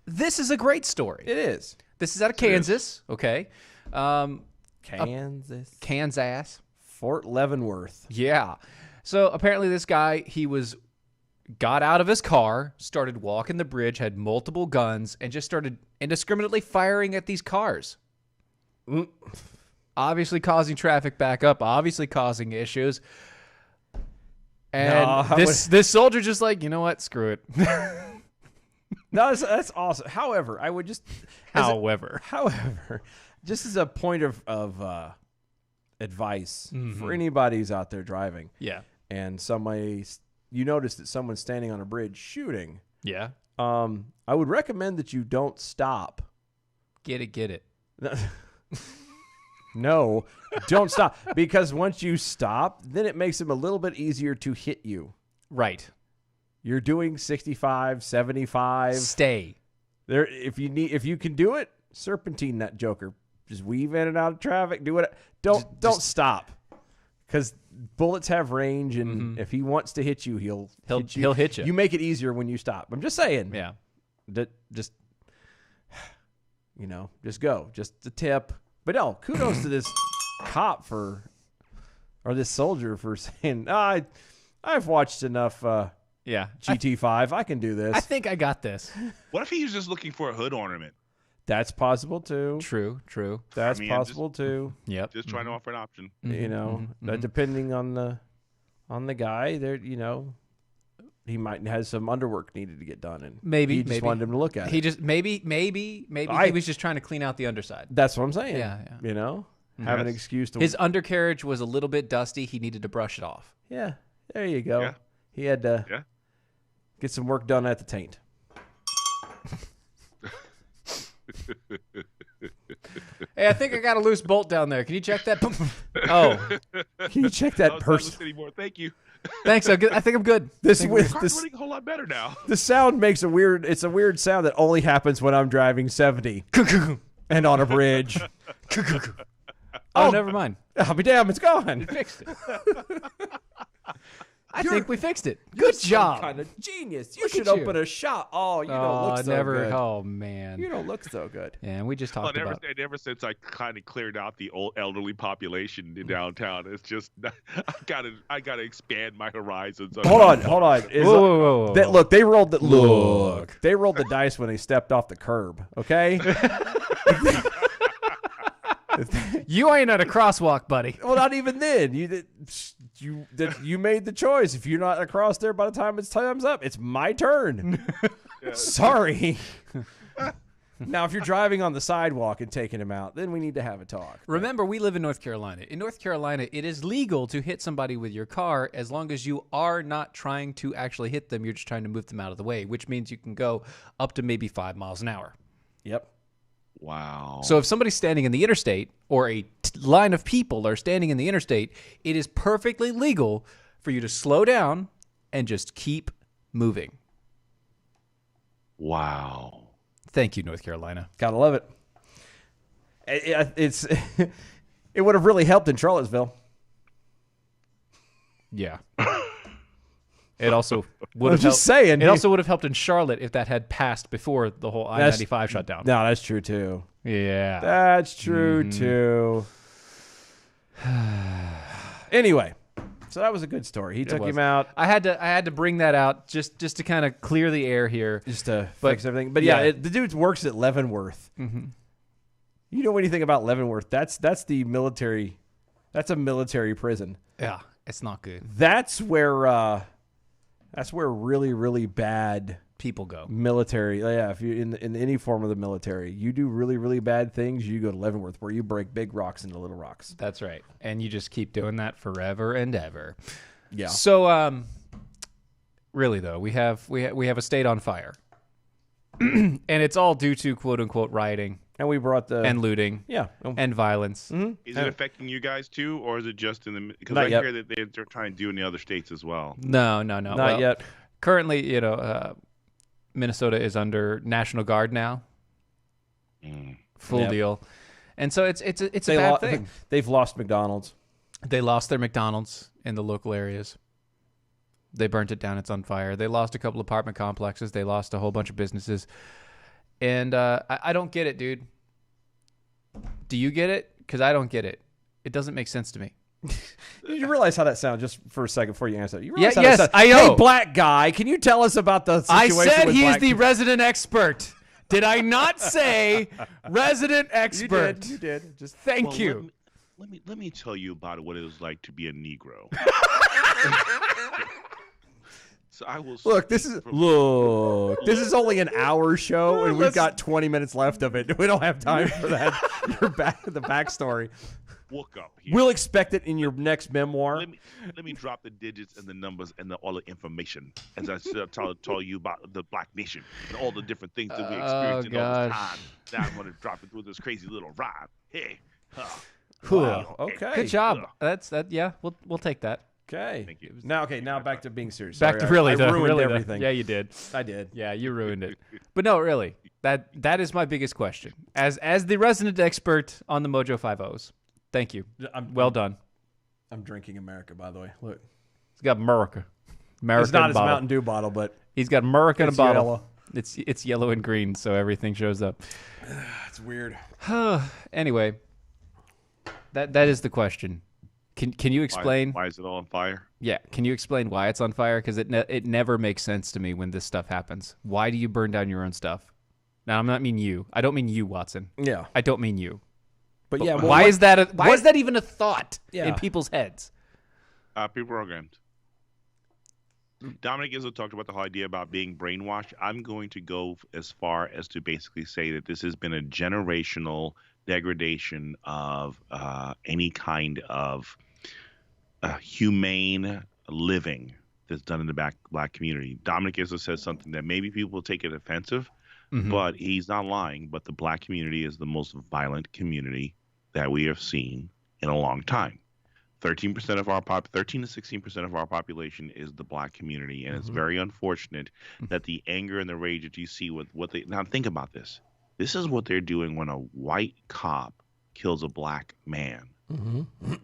this is a great story. It is. This is out of Kansas, okay? Kansas. Fort Leavenworth. Yeah. So apparently this guy, got out of his car, started walking the bridge, had multiple guns, and just started indiscriminately firing at these cars. Obviously causing traffic backup, obviously causing issues. And this soldier just like, you know what? Screw it. No, that's awesome. However, I would just... However, just as a point of advice for anybody who's out there driving. Yeah. And you notice that someone's standing on a bridge shooting. Yeah. I would recommend that you don't stop. Get it. No, don't stop. Because once you stop, then it makes them a little bit easier to hit you. Right. You're doing 65, 75. Stay. There, if you can do it, serpentine that joker. Just weave in and out of traffic. Do it. Don't stop. Because bullets have range, and if he wants to hit you, he'll hit you. You make it easier when you stop. I'm just saying. Yeah. Just go. Just a tip. But no, kudos to this cop or this soldier for saying, I've watched enough GT5. I can do this. I think I got this. What if he was just looking for a hood ornament? That's possible too. True. That's possible too. Yep. Just trying to offer an option. Depending on the guy, there, he might have some underwork needed to get done, and he just wanted him to look at it. He just maybe he was just trying to clean out the underside. That's what I'm saying. Yeah. Have an excuse to. His undercarriage was a little bit dusty. He needed to brush it off. Yeah, there you go. Yeah. He had to get some work done at the taint. Hey, I think I got a loose bolt down there. Can you check that? Oh, can you check that person? Anymore. Thank you. Thanks. I think I'm good. This Car's running a whole lot better now. The sound makes it's a weird sound that only happens when I'm driving 70 and on a bridge. Oh, never mind. I'll be damned, it's gone. We fixed it. I think we fixed it. Good job. Kind of genius. You Look should at you. open a shop. Oh, you don't look so good. Oh man. You don't look so good. Yeah, and we just talked about. And ever since I kind of cleared out the old elderly population in downtown, it's just I gotta expand my horizons. Hold on. Whoa. Look, they rolled They rolled the dice when they stepped off the curb. Okay. You ain't at a crosswalk, buddy. Well, not even then. You made the choice. If you're not across there by the time it's time's up, it's my turn. Sorry. Now, if you're driving on the sidewalk and taking him out, then we need to have a talk. Remember, we live in North Carolina. In North Carolina, it is legal to hit somebody with your car as long as you are not trying to actually hit them. You're just trying to move them out of the way, which means you can go up to maybe 5 miles an hour. Yep. Wow. So if somebody's standing in the interstate or a line of people are standing in the interstate, it is perfectly legal for you to slow down and just keep moving. Wow. Thank you, North Carolina. Gotta love it. It would have really helped in Charlottesville. Yeah. It also would have just saying. It also would have helped in Charlotte if that had passed before the whole I-95 shut down. No, that's true too. Yeah. That's true too. Anyway, so that was a good story. He took him out. I had to bring that out just to kind of clear the air here, just to fix everything. But yeah, the dude works at Leavenworth. Mm-hmm. You know anything about Leavenworth? That's the military. That's a military prison. Yeah, it's not good. That's where really, really bad people go. Military. Yeah, if you're in any form of the military, you do really, really bad things, you go to Leavenworth, where you break big rocks into little rocks. That's right. And you just keep doing that forever and ever. Yeah. So really though, we have a state on fire. and it's all due to quote unquote rioting And we brought the and looting and violence. Is it affecting you guys too, or is it just in the? Because Not I yet. hear that they're trying to do it in the other states as well. No. Not yet. Currently, Minnesota is under National Guard now. Full Yep. deal. And so it's a bad thing. They've lost McDonald's. They lost their McDonald's in the local areas. They burnt it down. It's on fire. They lost a couple apartment complexes. They lost a whole bunch of businesses. And I don't get it, dude. Do you get it? Because I don't get it. It doesn't make sense to me. You realize how that sounds just for a second before you answer. You realize how yes, that sounds? I know. Hey, black guy, can you tell us about the I situation said with he's black the people? resident expert. Did I not say resident expert? You did. Just Thank Well, you. Let me tell you about what it was like to be a Negro. So I will Look, this is only an hour show, and we've let's- got 20 minutes left of it. We don't have time for that. The backstory. Look up here. We'll expect it in your next memoir. Let me drop the digits and the numbers and all the information as I tell you about the Black Nation and all the different things that we experienced in all this time. Now I'm going to drop it through this crazy little rhyme. Hey, Wow. Okay. Good job. That's that. Yeah, we'll take that. Okay. Thank you. Now back to being serious. Back to Sorry, really, I though. ruined Really, though. everything. Yeah, you did. I did. Yeah, you ruined it. But no, really, that is my biggest question. As the resident expert on the Mojo 5-0s, thank you. Well done. I'm drinking America, by the way. Look, He's got America. it's not in a his bottle. Mountain Dew bottle, but He's got America in a It's bottle. yellow. It's yellow and green, so everything shows up. it's weird. Anyway, that is the question. Can you explain? Why is it all on fire? Yeah, can you explain why it's on fire? Because it never makes sense to me when this stuff happens. Why do you burn down your own stuff? Now, I'm not mean you. I don't mean you, Watson. Yeah. I don't mean you. But yeah, Why is that? Why is that even a thought Yeah. in people's heads? People programmed. Dominic Izzo talked about the whole idea about being brainwashed. I'm going to go as far as to basically say that this has been a generational degradation of any kind of humane living that's done in the black community. Dominic Izzo says something that maybe people will take it offensive, but he's not lying. But the black community is the most violent community that we have seen in a long time. 13% of our 13 to 16% of our population is the black community, and it's very unfortunate that the anger and the rage that you see with what they now think about this. This is what they're doing when a white cop kills a black man.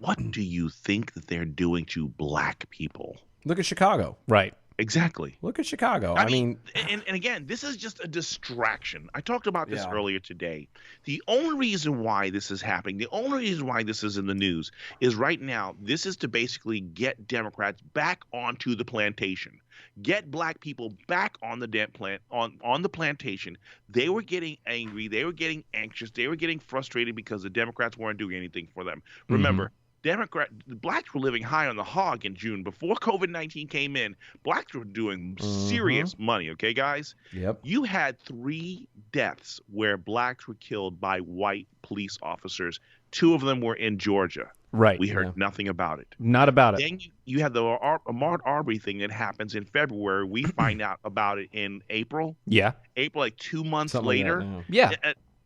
What do you think that they're doing to black people? Look at Chicago. Right. Exactly. Look at Chicago. I mean, and again, this is just a distraction. I talked about this earlier today. The only reason why this is happening, the only reason why this is in the news is right now, this is to basically get Democrats back onto the plantation. Get black people back on the on the plantation. They were getting angry. They were getting anxious. They were getting frustrated because the Democrats weren't doing anything for them. Remember, blacks were living high on the hog in June. Before COVID-19 came in, blacks were doing serious money, okay, guys? Yep. You had 3 deaths where blacks were killed by white police officers. 2 of them were in Georgia. Right. We heard nothing about it. Not about it. Then you had the Ahmaud Arbery thing that happens in February. We find out about it in April. Yeah. April, like 2 months Something like later. that, Yeah.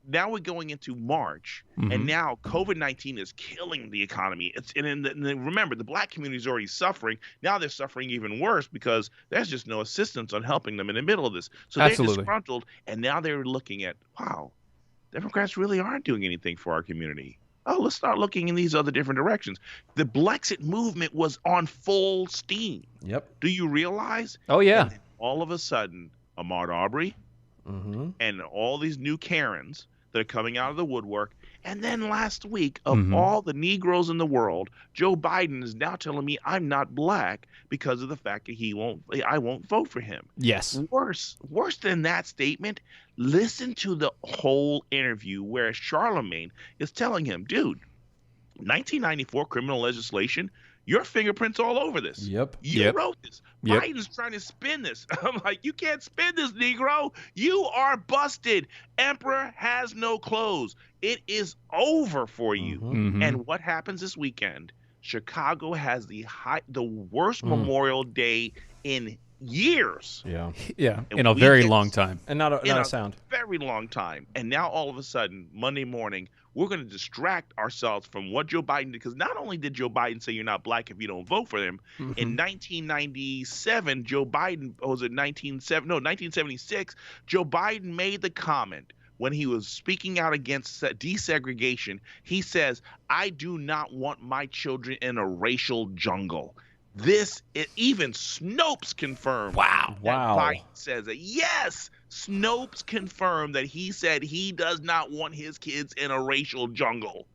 Now we're going into March, and now COVID-19 is killing the economy. Remember, the black community is already suffering. Now they're suffering even worse because there's just no assistance on helping them in the middle of this. So they're disgruntled, and now they're looking at, wow, Democrats really aren't doing anything for our community. Oh, let's start looking in these other different directions. The Blexit movement was on full steam. Yep. Do you realize? Oh, yeah. And then all of a sudden, Ahmaud Arbery and all these new Karens that are coming out of the woodwork. And then last week, of all the Negroes in the world, Joe Biden is now telling me I'm not black because of the fact that I won't vote for him. Yes. Worse than that statement, listen to the whole interview where Charlemagne is telling him, dude, 1994 criminal legislation, your fingerprints all over this. Yep. You wrote this. Yep. Biden's trying to spin this. I'm like, you can't spin this, Negro. You are busted. Emperor has no clothes. It is over for you. And what happens this weekend? Chicago has the worst Memorial Day in years. Yeah. Yeah, And in a we very get- long time. And not in a a sound. very long time. And now all of a sudden, Monday morning, we're going to distract ourselves from what Joe Biden did. Because not only did Joe Biden say you're not black if you don't vote for him, in 1997, Joe Biden, or was it 1976, Joe Biden made the comment when he was speaking out against desegregation. He says, I do not want my children in a racial jungle. Even Snopes confirmed. Wow. Biden says that. Yes, Snopes confirmed that he said he does not want his kids in a racial jungle.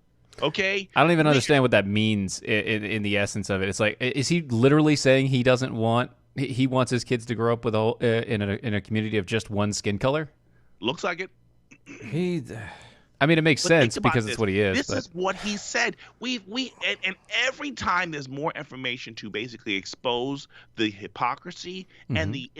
Okay? I don't even understand what that means in the essence of it. It's like, is he literally saying he doesn't want, he wants his kids to grow up with in a community of just one skin color? Looks like it. I mean, it makes But sense think about because this. it's what he is. This but is what he said. And every time there's more information to basically expose the hypocrisy and the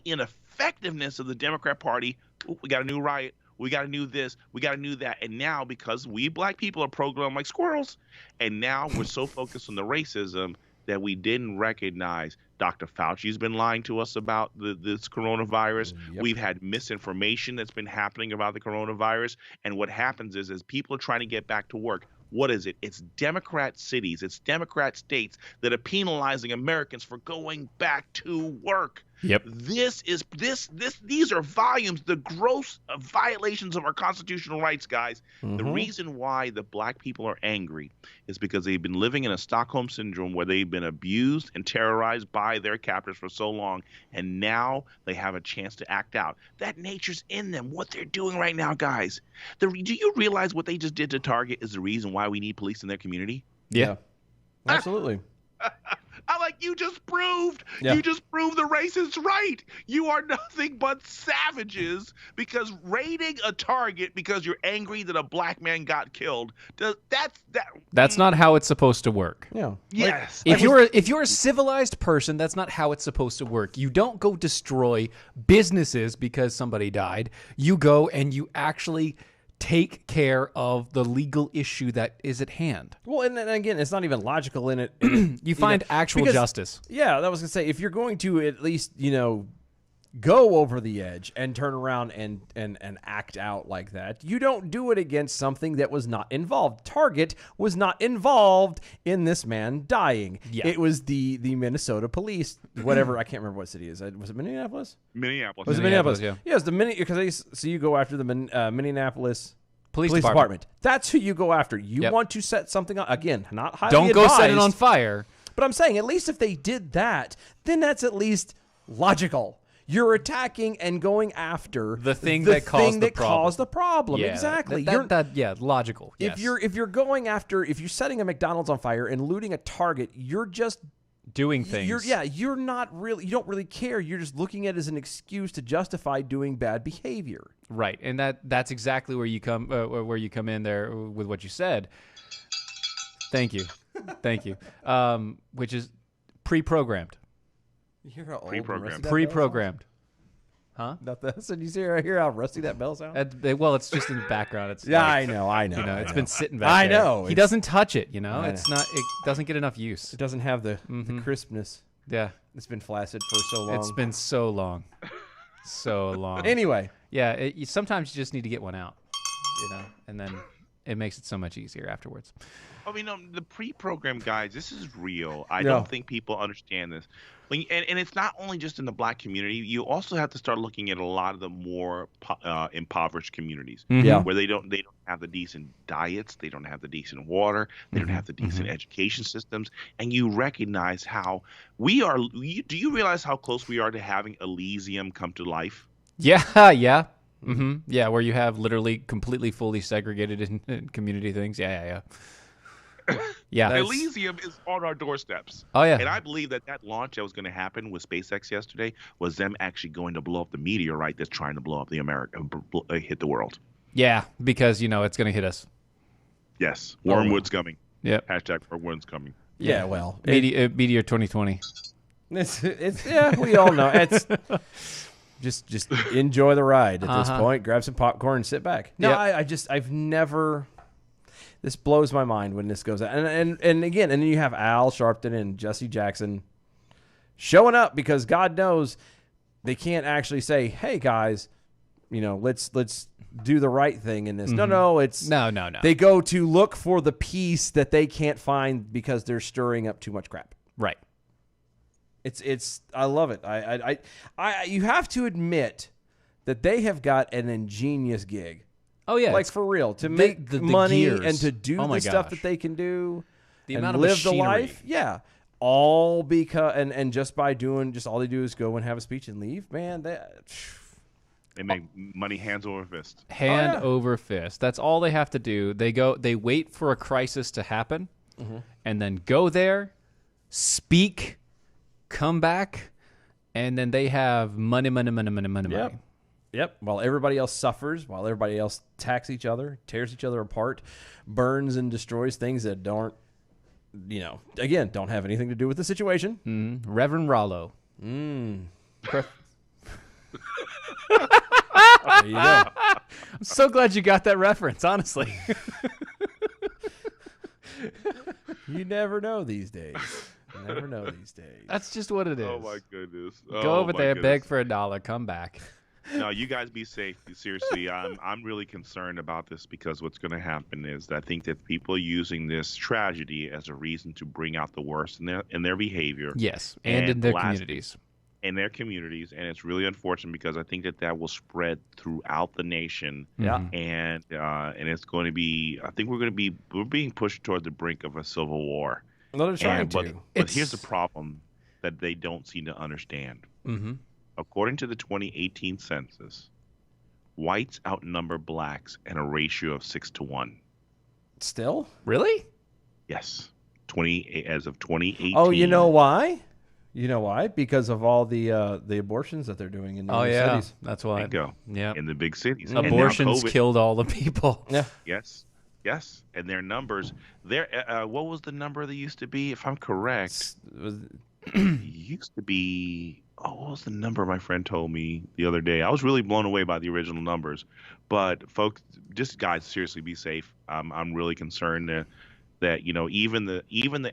ineffectiveness of the Democrat Party. Ooh, we got a new riot. We got to do this. We got to do that. And now, because we black people are programmed like squirrels, and now we're so focused on the racism that we didn't recognize Dr. Fauci's been lying to us about this coronavirus. Yep. We've had misinformation that's been happening about the coronavirus. And what happens is people are trying to get back to work. What is it? It's Democrat cities, it's Democrat states that are penalizing Americans for going back to work. Yep. These are volumes, the gross violations of our constitutional rights, guys. The reason why the black people are angry is because they've been living in a Stockholm syndrome where they've been abused and terrorized by their captors for so long, and now they have a chance to act out. That nature's in them. What they're doing right now, guys. Do you realize what they just did to Target is the reason why we need police in their community? yeah. Absolutely. You just proved. Yeah. You just proved the racists right. You are nothing but savages because raiding a Target because you're angry that a black man got killed. That's not how it's supposed to work. Yeah. Yes. If you're a civilized person, that's not how it's supposed to work. You don't go destroy businesses because somebody died. You go and you actually take care of the legal issue that is at hand. Well, and again, it's not even logical in it. You find actual justice. Yeah, that was gonna say, if you're going to at least, go over the edge and turn around and act out like that, you don't do it against something that was not involved. Target was not involved in this man dying. Yeah. It was the Minnesota police, whatever. I can't remember what city it is. Was it Minneapolis? Minneapolis. Was it Minneapolis? Yeah. Yeah, it's the because so you go after the Minneapolis Police department. That's who you go after. You Yep. want to set something up. Again, not highly Don't go set it advised, on fire. But I'm saying, at least if they did that, then that's at least logical. You're attacking and going after The thing that caused the problem. caused the problem. Yeah, Exactly. logical. If Yes. if you're going after, if you're setting a McDonald's on fire and looting a Target, you're just doing things. you're not really, you don't really care. You're just looking at it as an excuse to justify doing bad behavior. Right, and that's exactly where you come in there with what you said. Thank you. Which is pre-programmed. You hear how old Pre-programmed. and rusty that Pre-programmed. Huh? bell sounds? That's what you hear how rusty that bell sounds? Well, it's just in the background. It's Yeah, like, I know. it's been sitting back I there. know. He doesn't touch it. I It's know. not. It doesn't get enough use. It doesn't have the crispness. Yeah, It's been flaccid for so long. it's been so long, so long. Anyway, Yeah, sometimes you just need to get one out, and then it makes it so much easier afterwards. I mean, the pre-programmed guys, this is real. I Yeah. don't think people understand this. And it's not only just in the black community. You also have to start looking at a lot of the more impoverished communities Yeah. where they don't have the decent diets, they don't have the decent water, they don't have the decent education systems, and you recognize how we are. Do you realize how close we are to having Elysium come to life? Yeah, yeah. Yeah, where you have literally completely fully segregated in community things. Yeah. Yeah. Elysium is on our doorsteps. Oh, yeah. And I believe that launch that was going to happen with SpaceX yesterday was them actually going to blow up the meteorite that's trying to blow up hit the world. Yeah, because, it's going to hit us. Yes. Wormwood's coming. Yep. Hashtag Wormwood's coming. yeah, well, Meteor 2020. it's yeah, we all know. It's just enjoy the ride at this point. Grab some popcorn and sit back. No, Yep. I've never. This blows my mind when this goes out. And again, and then you have Al Sharpton and Jesse Jackson showing up because God knows they can't actually say, "Hey guys, let's do the right thing in this." No, it's No. They go to look for the peace that they can't find because they're stirring up too much crap. Right. It's I love it. I you have to admit that they have got an ingenious gig. Oh yeah, Like for real, to make the money gears. and to do Oh my the stuff gosh. that they can do, The and amount of live the machinery. life. Yeah, all because and just by doing all they do is go and have a speech and leave. Man, They make money hands over fist. Hand yeah. over fist. That's all they have to do. They wait for a crisis to happen, and then go there, speak, come back, and then they have money. Yep. While everybody else suffers, while everybody else attacks each other, tears each other apart, burns and destroys things that don't have anything to do with the situation. Reverend Rollo. There you go. I'm so glad you got that reference, honestly. You never know these days. That's just what it is. Oh my goodness. Go over there, beg for $1, come back. No, you guys be safe. Seriously, I'm really concerned about this because what's going to happen is I think that people are using this tragedy as a reason to bring out the worst in their behavior. Yes, and in their communities. In their communities, and it's really unfortunate because I think that will spread throughout the nation. Yeah. And it's going to be. I think we're being pushed toward the brink of a civil war. No, they're trying to. But here's the problem that they don't seem to understand. Mm-hmm. According to the 2018 census, whites outnumber blacks in a ratio of 6-1. Still? Really? Yes, as of 2018. Oh, you know why? Because of all the abortions that they're doing in the cities. That's why. There you go. Yeah. In the big cities. And now Abortions COVID- killed all the people. Yeah. Yes, and their numbers. What was the number that used to be? If I'm correct, it used to be. Oh, what was the number my friend told me the other day? I was really blown away by the original numbers. But folks, just guys, seriously, be safe. I'm really concerned that even the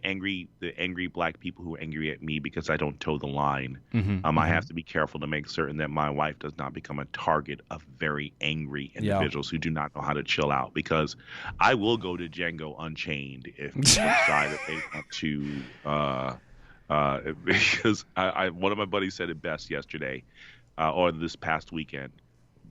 angry black people who are angry at me because I don't toe the line. I have to be careful to make certain that my wife does not become a target of very angry individuals who do not know how to chill out, because I will go to Django Unchained if people decide that they want to. Because one of my buddies said it best yesterday, or this past weekend.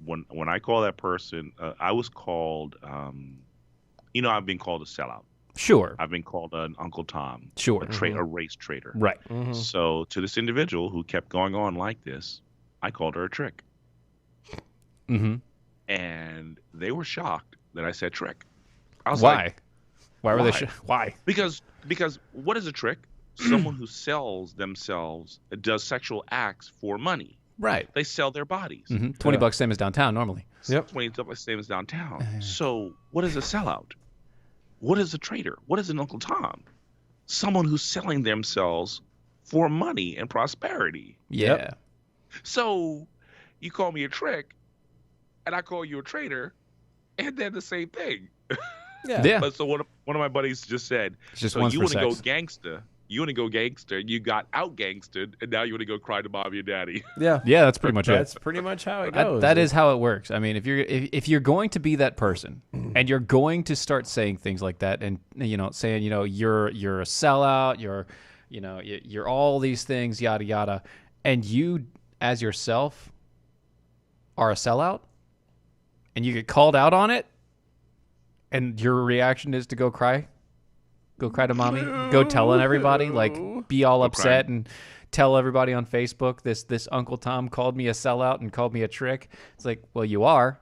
When I call that person, I was called. I've been called a sellout. Sure. I've been called an Uncle Tom. Sure. A race traitor. Right. So to this individual who kept going on like this, I called her a trick. And they were shocked that I said trick. I was Why? like, Why were they? Why? Because what is a trick? Someone who sells themselves, does sexual acts for money. Right. They sell their bodies. $20 same as downtown normally. Yep. $20 same as downtown. So what is a sellout? What is a traitor? What is an Uncle Tom? Someone who's selling themselves for money and prosperity. Yeah. Yep. So you call me a trick, and I call you a traitor, and they're the same thing. Yeah. But so one of my buddies just said, It's just so one's you for want to go sex. gangster. You want to go gangster. You got out gangstered, and now you want to go cry to mommy and daddy. Yeah. Yeah, that's pretty much it. That's pretty much how it goes. That is how it works. I mean, if you're going to be that person and you're going to start saying things like that, and saying you're a sellout, you're all these things, yada yada, and you as yourself are a sellout, and you get called out on it, and your reaction is to go cry to mommy, go telling everybody, like be all upset and tell everybody on Facebook this Uncle Tom called me a sellout and called me a trick. It's like, well, you are.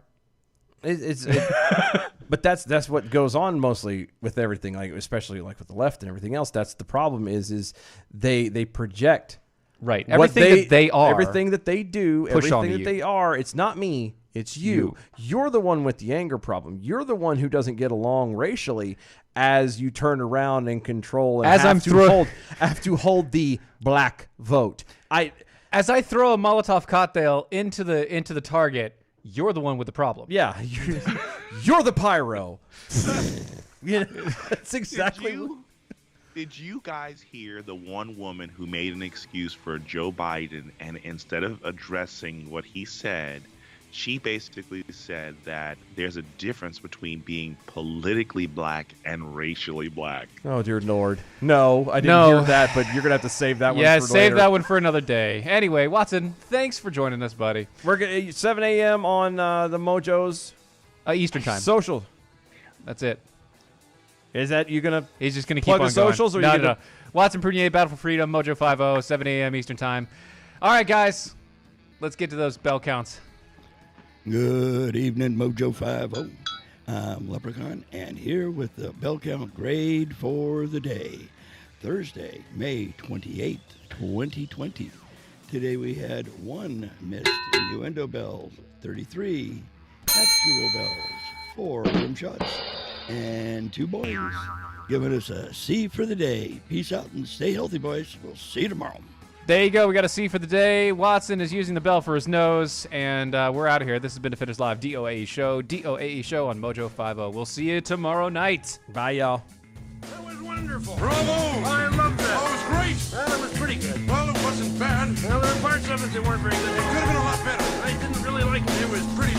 But that's what goes on mostly with everything, like especially like with the left and everything else. That's the problem is they project Right. what Everything that they are. everything that they do, push onto everything that you. they are. It's not me. It's you. You're the one with the anger problem. You're the one who doesn't get along racially as you turn around and control and As have I'm to hold the black vote. As I throw a Molotov cocktail into the target, you're the one with the problem. Yeah, you're the pyro. That's exactly. Did you guys hear the one woman who made an excuse for Joe Biden, and instead of addressing what he said, she basically said that there's a difference between being politically black and racially black. Oh, dear Lord. No, I didn't hear that, but you're going to have to save that one for later. Yeah, save that one for another day. Anyway, Watson, thanks for joining us, buddy. We're going 7 a.m. on the Mojo's Eastern time. social. That's it. Is that you going to He's just going to keep plug on the socials? going. Or No. Watson Prunier, Battle for Freedom, Mojo 50, 7 a.m. Eastern time. All right, guys. Let's get to those bell counts. Good evening, Mojo 50. I'm Leprechaun, and here with the bell count grade for the day. Thursday, May 28th, 2020. Today we had 1 missed innuendo bells, 33 actual bells, 4 rim shots, and 2 boys, giving us a C for the day. Peace out and stay healthy, boys. We'll see you tomorrow. There you go. We got a C for the day. Watson is using the bell for his nose, and we're out of here. This has been Defenders Live, DOAE Show. DOAE Show on Mojo 50. We'll see you tomorrow night. Bye, y'all. That was wonderful. Bravo! I loved that. Oh, it was great! Well, it was pretty good. Well, it wasn't bad. Well, there were parts of it that weren't very good. It could have been a lot better. I didn't really like it. It was pretty